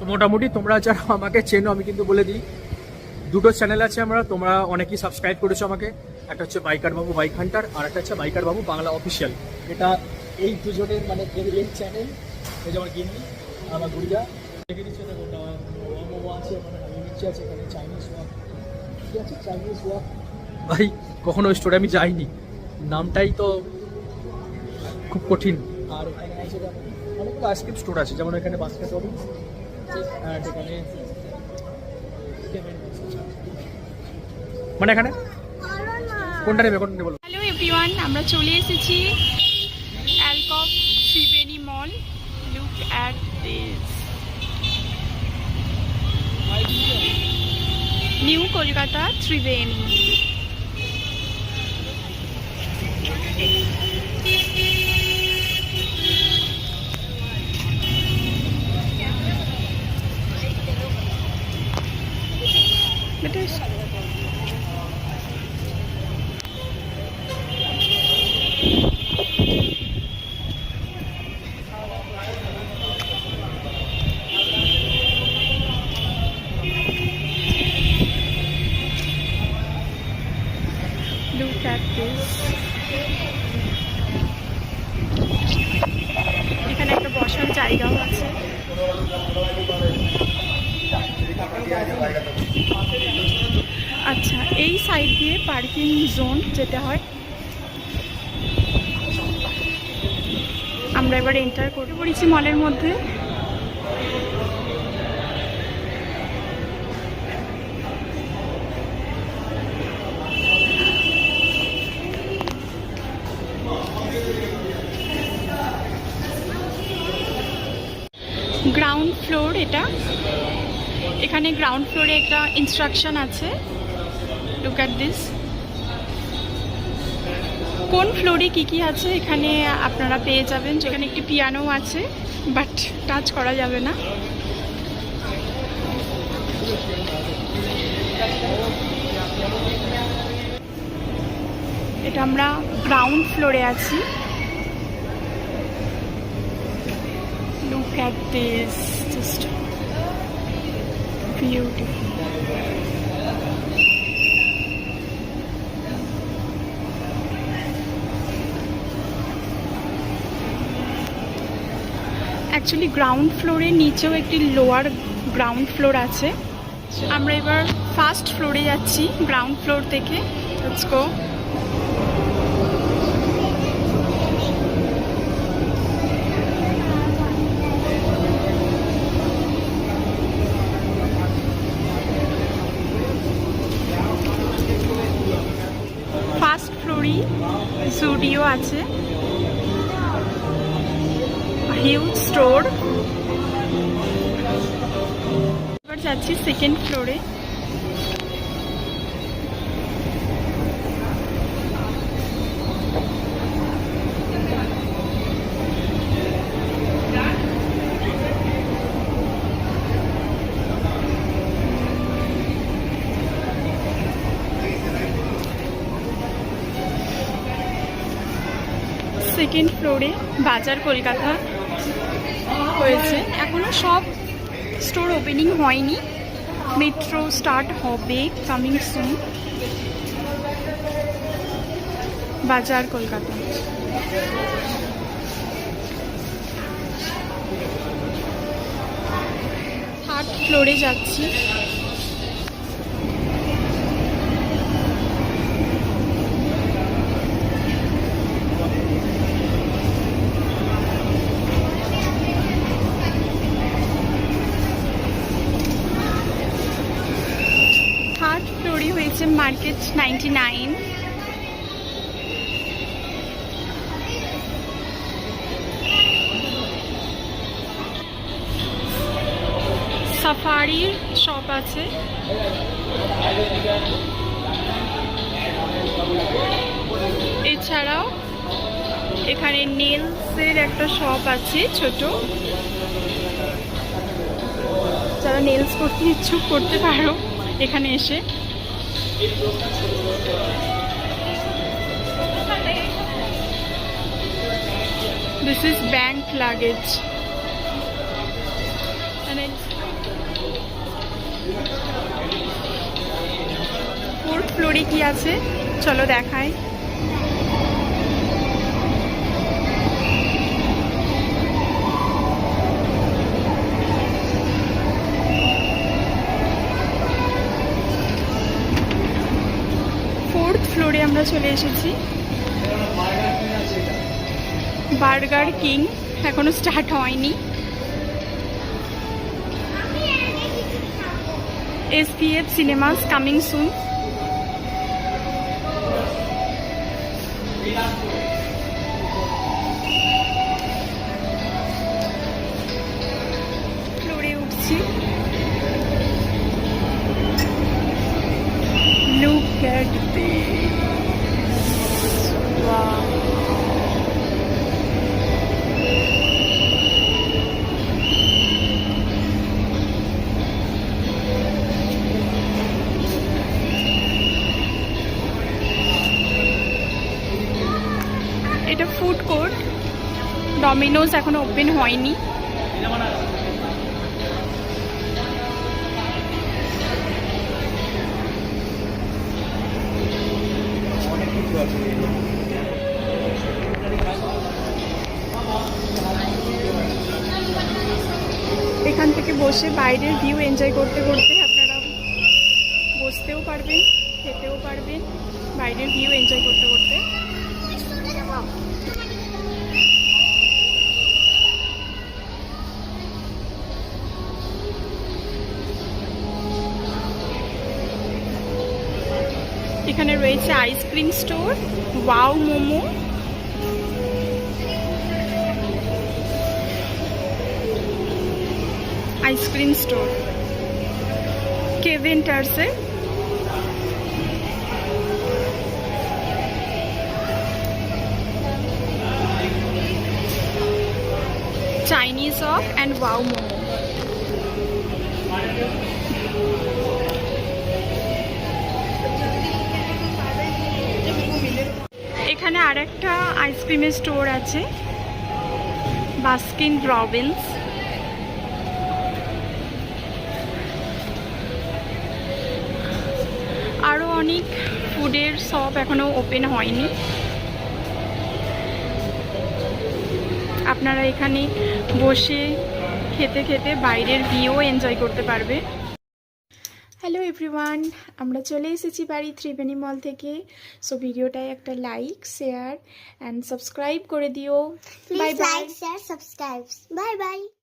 তো মোটামুটি তোমরা যারা আমাকে চেনো, আমি কিন্তু বলে দিই, দুটো চ্যানেল আছে তোমরা অনেকেই সাবস্ক্রাইব করেছো আমাকে। একটা হচ্ছে বাইকার বাবু বাইক হান্টার, আর একটা হচ্ছে বাইকার বাবু বাংলা অফিসিয়াল। এটা এই দুজনের মানে এই চ্যানেল। এই যে আমার গিন্নি, আমার গুড়িয়া দেখে দিচ্ছে, দেখো আছে, নিচে আছে, এখানে চাইনিজ ওয়াক, ঠিক আছে, চাইনিজ ওয়াক। ভাই কখনো ওই স্টোরে আমি যাইনি, নামটাই তো খুব কঠিন। আর এখানে আছে অনেকগুলো আইসক্রিম স্টোর আছে, যেমন এখানে বাস্কেট রবিন্স, অ্যান্ড এখানে মানে এখানে কোনটা নেবে বলো। হ্যালো এভরিওয়ান, আমরা চলে এসেছি Alcove Triveni mall. Look at this, new Kolkata Triveni. Look at this. এখানে একটা বসার জায়গাও আছে। আচ্ছা, এই সাইড দিয়ে পার্কিং জোন যেতে হয়। আমরা এবার এন্টার করতে পড়েছি মলের মধ্যে। গ্রাউন্ড ফ্লোর এটা, এখানে গ্রাউন্ড ফ্লোরে একটা ইনস্ট্রাকশন আছে। Look at this. কোন ফ্লোরে কি আছে এখানে আপনারা পেয়ে যাবেন। যেখানে একটি পিয়ানো আছে, বাট টাচ করা যাবে না। এটা আমরা গ্রাউন্ড ফ্লোরে আছি। Look at this, just beautiful. Actually ground ফ্লোরের নিচেও একটি লোয়ার গ্রাউন্ড ফ্লোর আছে। আমরা এবার ফার্স্ট ফ্লোরে যাচ্ছি গ্রাউন্ড ফ্লোর থেকে। Let's go. ফার্স্ট ফ্লোরে জুডিও আছে, হিউজ স্টোর। এবার যাচ্ছি সেকেন্ড ফ্লোরে। সেকেন্ড ফ্লোরে বাজার কলকাতা হয়েছে। এখনো সব স্টোর ওপেনিং হয়নি, মেট্রো স্টার্ট হবে কামিং সুন। বাজার কলকাতা। থার্ড ফ্লোরে যাচ্ছি। থার্ড ফ্লোরে হয়েছে মার্কেট 99। সাফারির শপ আছে। এছাড়াও এখানে নেলসের একটা শপ আছে ছোট। যারা নেলস করতে ইচ্ছুক করতে পারো এখানে এসে। This is bank luggage and it's ফ্লোরে কি আছে চলো দেখাই। ফোর্থ ফ্লোরে আমরা চলে এসেছি। বার্গার কিং এখনো স্টার্ট হয়নি। SPF cinemas coming soon. ফ্লোরে উঠছি। Look at this. Wow. এটা ফুড কোর্ট। ডমিনোজ এখনো ওপেন হয়নি। এখান থেকে বসে বাইরের ভিউ এনজয় করতে করতে আপনারা বসতেও পারবেন, খেতেও পারবেন, বাইরের ভিউ এনজয় করতে করতে। এখানে রয়েছে ice cream store, wow momo, ice cream store, Kevin টার্সে, Chinese of and wow momo. এখানে আরেকটা আইসক্রিমের স্টোর আছে, বাস্কিন রবিন্স। আরও অনেক ফুডের শপ এখনো ওপেন হয়নি। আপনারা এখানে বসে খেতে খেতে বাইরের ভিউ এনজয় করতে পারবে। হ্যালো এভরিওয়ান, আমরা চলে এসেছি বাড়ি ত্রিবেণী মল থেকে। সো ভিডিওটায় একটা লাইক, শেয়ার অ্যান্ড সাবস্ক্রাইব করে দিও। Bye Please bye. like, share, subscribe. Bye bye.